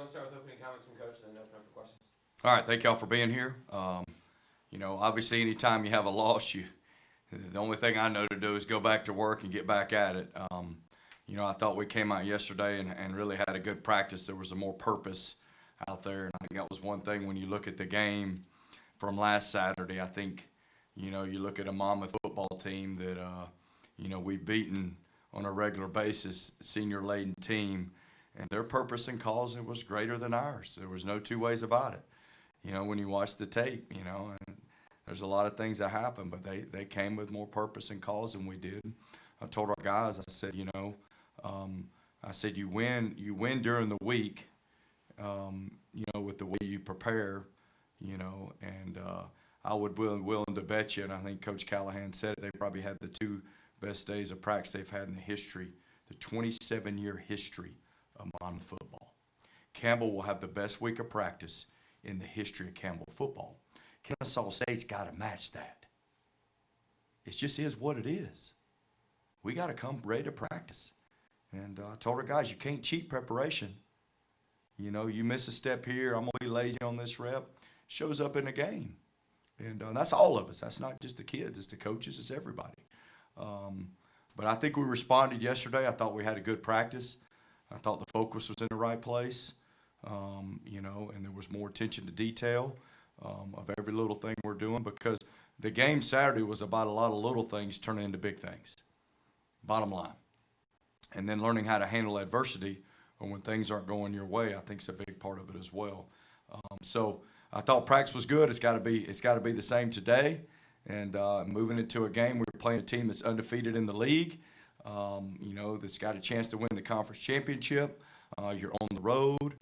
we'll start with opening comments from Coach, and then open up for questions. All right, thank y'all for being here. Obviously, anytime you have a loss, the only thing I know to do is go back to work and get back at it. I thought we came out yesterday and really had a good practice. There was a more purpose out there, and I think that was one thing when you look at the game from last Saturday. I think, you look at a Monmouth football team that, we've beaten on a regular basis, senior-laden team, and their purpose and cause was greater than ours. There was no two ways about it. When you watch the tape, and there's a lot of things that happen, but they came with more purpose and cause than we did. I told our guys, I said, you win during the week, with the way you prepare, and I would willing to bet you, and I think Coach Callahan said it, they probably had the two best days of practice they've had in the 27-year history of Monmouth football. Campbell will have the best week of practice in the history of Campbell football. Kennesaw State's got to match that. It just is what it is. We got to come ready to practice. And I told our guys, you can't cheat preparation. You miss a step here, I'm going to be lazy on this rep. Shows up in the game. And that's all of us. That's not just the kids. It's the coaches. It's everybody. But I think we responded yesterday. I thought we had a good practice. I thought the focus was in the right place, and there was more attention to detail of every little thing we're doing, because the game Saturday was about a lot of little things turning into big things, bottom line. And then learning how to handle adversity or when things aren't going your way, I think is a big part of it as well. So I thought practice was good. It's got to be the same today. And moving into a game, we're playing a team that's undefeated in the league, that's got a chance to win the conference championship. You're on the road.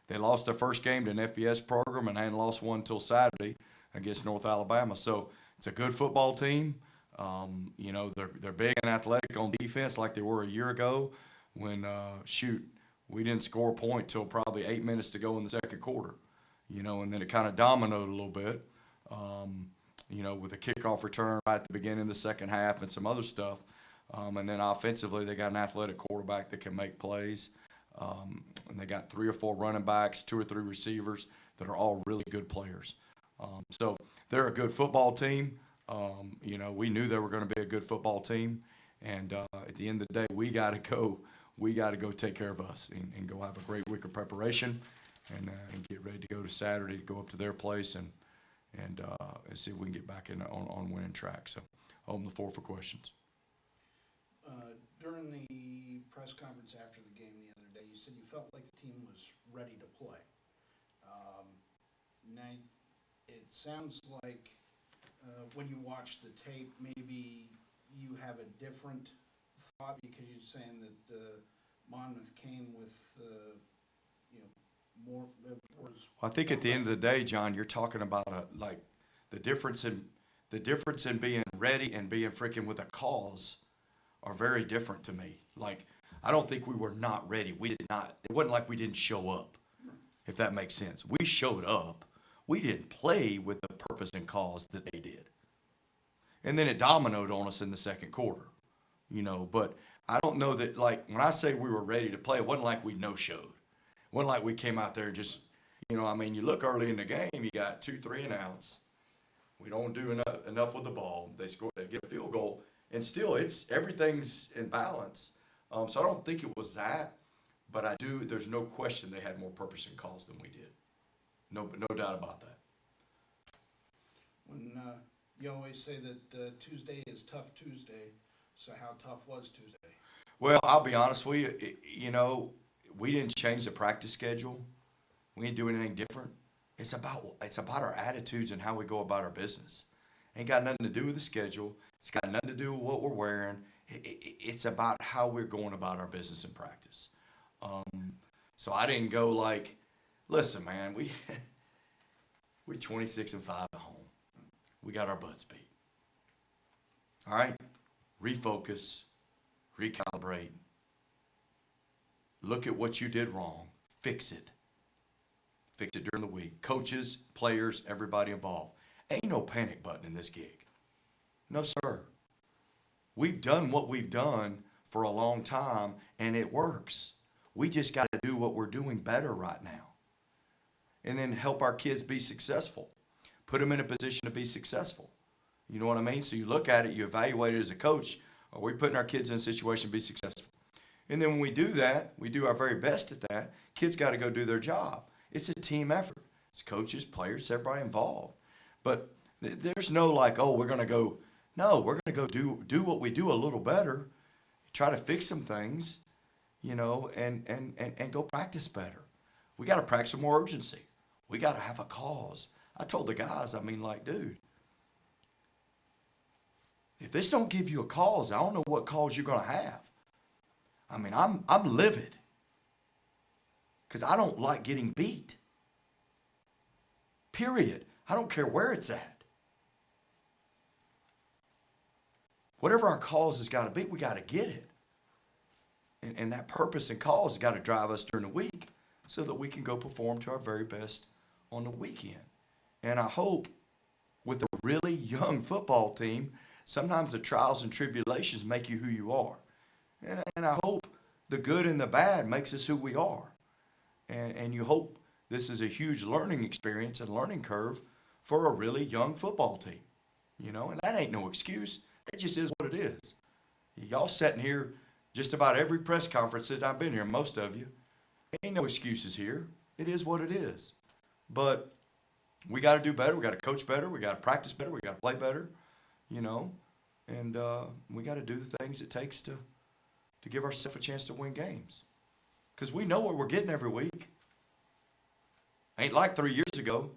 They lost their first game to an FBS program and hadn't lost one until Saturday against North Alabama. So it's a good football team. They're big and athletic on defense like they were a year ago when, we didn't score a point till probably 8 minutes to go in the second quarter, and then it kind of dominoed a little bit. With a kickoff return right at the beginning of the second half and some other stuff. And then offensively, they got an athletic quarterback that can make plays. And they got 3 or 4 running backs, 2 or 3 receivers that are all really good players. So they're a good football team. We knew they were going to be a good football team. And at the end of the day, we got to go take care of us and go have a great week of preparation and get ready to go to Saturday to go up to their place and see if we can get back on winning track. So I'll open the floor for questions. During the press conference after the game the other day, you said you felt like the team was ready to play. Now, it sounds like when you watch the tape, maybe you have a different thought because you're saying that Monmouth came with, more. Well, I think at the end of the day, John, you're talking about the difference in being ready and being freaking with a cause are very different to me. Like, I don't think we were not ready. We did not. It wasn't like we didn't show up, if that makes sense. We showed up. We didn't play with the purpose and cause that they did. And then it dominoed on us in the second quarter, But I don't know that, when I say we were ready to play, it wasn't like we no-showed. It wasn't like we came out there and just, you look early in the game, you got 2 3-and-outs. We don't do enough with the ball. They get a field goal, and still everything's in balance. So I don't think it was that, but there's no question they had more purpose and cause than we did. No doubt about that. When you always say that Tuesday is tough Tuesday, so how tough was Tuesday? Well, I'll be honest with you. We didn't change the practice schedule. We didn't do anything different. It's about our attitudes and how we go about our business. Ain't got nothing to do with the schedule. It's got nothing to do with what we're wearing. It's about how we're going about our business and practice. So I didn't go listen, man, we 26-5 at home. We got our butts beat. All right? Refocus, recalibrate. Look at what you did wrong. Fix it. Fix it during the week. Coaches, players, everybody involved. Ain't no panic button in this gig. No, sir. We've done what we've done for a long time, and it works. We just got to do what we're doing better right now. And then help our kids be successful. Put them in a position to be successful. You know what I mean? So you look at it, you evaluate it as a coach. Are we putting our kids in a situation to be successful? And then when we do that, we do our very best at that. Kids got to go do their job. It's a team effort. It's coaches, players, everybody involved. But there's no like, oh, we're going to go. No, we're going to go do what we do a little better, try to fix some things, you know, and go practice better. We got to practice with more urgency. We got to have a cause. I told the guys, I mean, like, dude, if this don't give you a cause, I don't know what cause you're going to have. I mean, I'm livid because I don't like getting beat. Period. I don't care where it's at. Whatever our cause has got to be, we got to get it. And that purpose and cause has got to drive us during the week so that we can go perform to our very best on the weekend. And I hope with a really young football team, sometimes the trials and tribulations make you who you are. And I hope the good and the bad makes us who we are. And you hope this is a huge learning experience and learning curve for a really young football team. You know, and that ain't no excuse. It just is what it is. Y'all sitting here just about every press conference that I've been here, most of you. Ain't no excuses here. It is what it is. But we got to do better. We got to coach better. We got to practice better. We got to play better, you know. And we got to do the things it takes to give ourselves a chance to win games. Because we know what we're getting every week. Ain't like 3 years ago.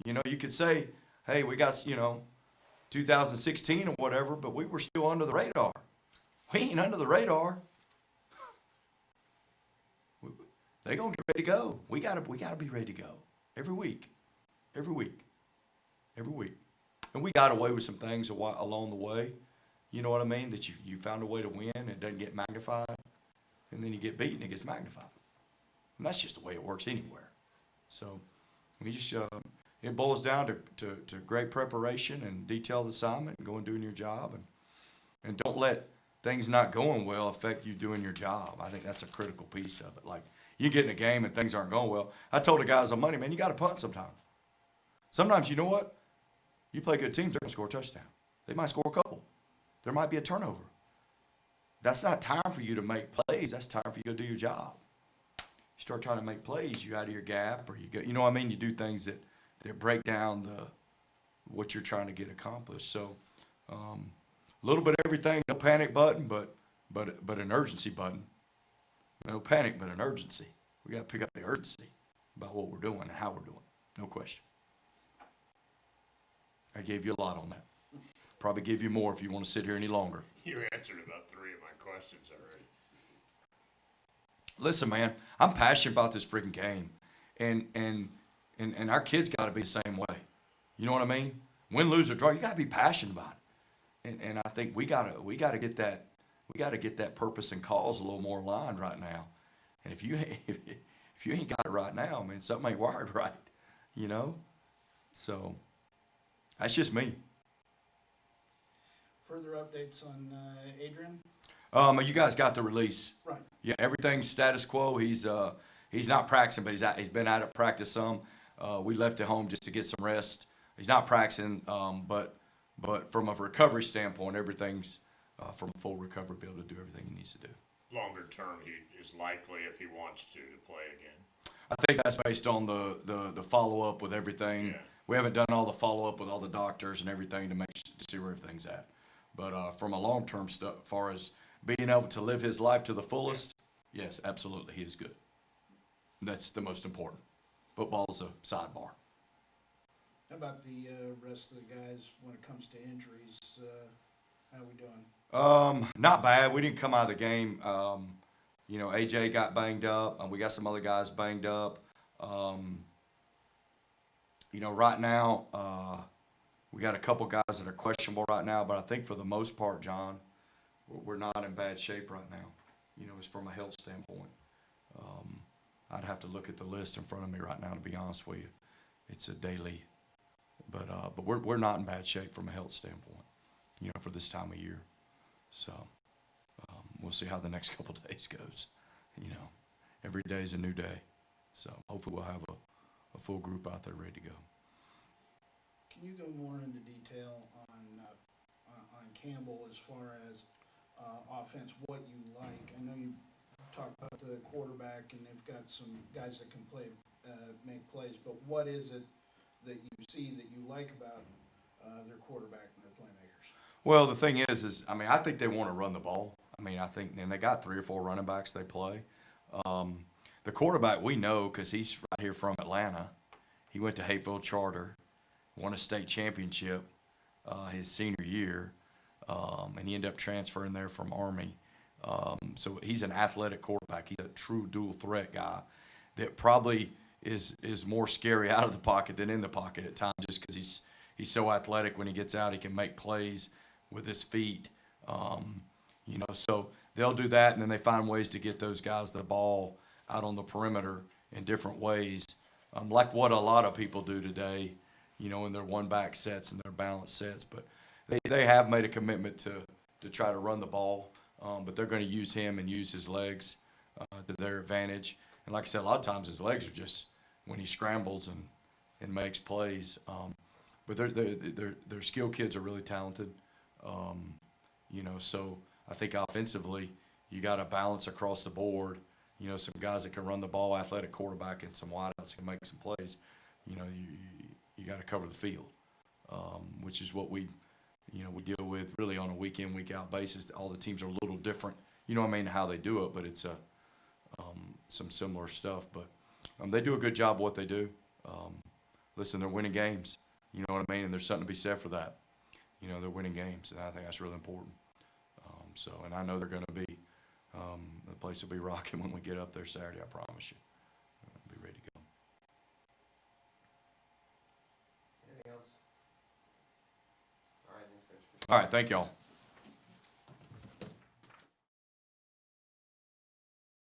You know, you could say, hey, we got, you know, 2016 or whatever, but we were still under the radar. We ain't under the radar. They're going to get ready to go. We got to be ready to go every week. Every week. Every week. And we got away with some things along the way. You know what I mean? That you found a way to win and it doesn't get magnified. And then you get beat and it gets magnified. And that's just the way it works anywhere. So we just, it boils down to great preparation and detailed assignment and going and doing your job. And don't let things not going well affect you doing your job. I think that's a critical piece of it. Like, you get in a game and things aren't going well. I told the guys on Monday, man, you got to punt sometimes. Sometimes, you know what? You play good teams, they're going to score a touchdown. They might score a couple. There might be a turnover. That's not time for you to make plays. That's time for you to do your job. You start trying to make plays, you out of your gap, or you know what I mean? You do things that break down what you're trying to get accomplished. So, a little bit of everything. No panic button, but an urgency button. No panic, but an urgency. We got to pick up the urgency about what we're doing and how we're doing. No question. I gave you a lot on that. Probably give you more if you want to sit here any longer. You answered about 3 of my questions already. Listen, man, I'm passionate about this freaking game, and our kids got to be the same way. You know what I mean? Win, lose, or draw, you got to be passionate about it. And I think we got to get that purpose and cause a little more aligned right now. And if you ain't got it right now, I mean, something ain't wired right. You know, so that's just me. Further updates on Adrian? You guys got the release. Right. Yeah, everything's status quo. He's not practicing, but he's been out at practice some. We left at home just to get some rest. He's not practicing, but from a recovery standpoint, everything's from full recovery, be able to do everything he needs to do. Longer term, he is likely, if he wants to play again. I think that's based on the follow up with everything. Yeah. We haven't done all the follow up with all the doctors and everything to see where everything's at. But from a long term stuff, as far as being able to live his life to the fullest, yes, absolutely, he is good. That's the most important. Football's a sidebar. How about the rest of the guys when it comes to injuries? How are we doing? Not bad. We didn't come out of the game. You know, AJ got banged up, and we got some other guys banged up. You know, right now, we got a couple guys that are questionable right now, but I think for the most part, John, we're not in bad shape right now, you know, as from a health standpoint. I'd have to look at the list in front of me right now, to be honest with you. It's a daily, but we're not in bad shape from a health standpoint, you know, for this time of year. So we'll see how the next couple of days goes, you know. every day is a new day. So hopefully we'll have a full group out there ready to go. Can you go more into detail on Campbell as far as offense, what you like? I know you talked about the quarterback, and they've got some guys that can play, make plays, but what is it that you see that you like about their quarterback and their playmakers? Well, the thing is I mean, I think they want to run the ball. I mean, I think, and they got 3 or 4 running backs they play. The quarterback we know because he's right here from Atlanta. He went to Hapeville Charter, won a state championship his senior year, and he ended up transferring there from Army. So he's an athletic quarterback. He's a true dual threat guy that probably is more scary out of the pocket than in the pocket at times, just because he's so athletic. When he gets out, he can make plays with his feet. So they'll do that, and then they find ways to get those guys the ball out on the perimeter in different ways, like what a lot of people do today, in their one-back sets and their balance sets. But they have made a commitment to try to run the ball, but they're going to use him and use his legs to their advantage. And like I said, a lot of times his legs are just when he scrambles and makes plays. But their skilled kids are really talented. So I think offensively you got a balance across the board. Some guys that can run the ball, athletic quarterback, and some wideouts that can make some plays. You got to cover the field, which is what we deal with really on a week in, week out basis. All the teams are a little different, how they do it, but it's some similar stuff. But they do a good job of what they do. Listen, they're winning games, and there's something to be said for that. They're winning games, and I think that's really important. And I know they're going to be, the place will be rocking when we get up there Saturday, I promise you. Be ready to go. Anything else? All right, thanks, Coach. All right, thank y'all.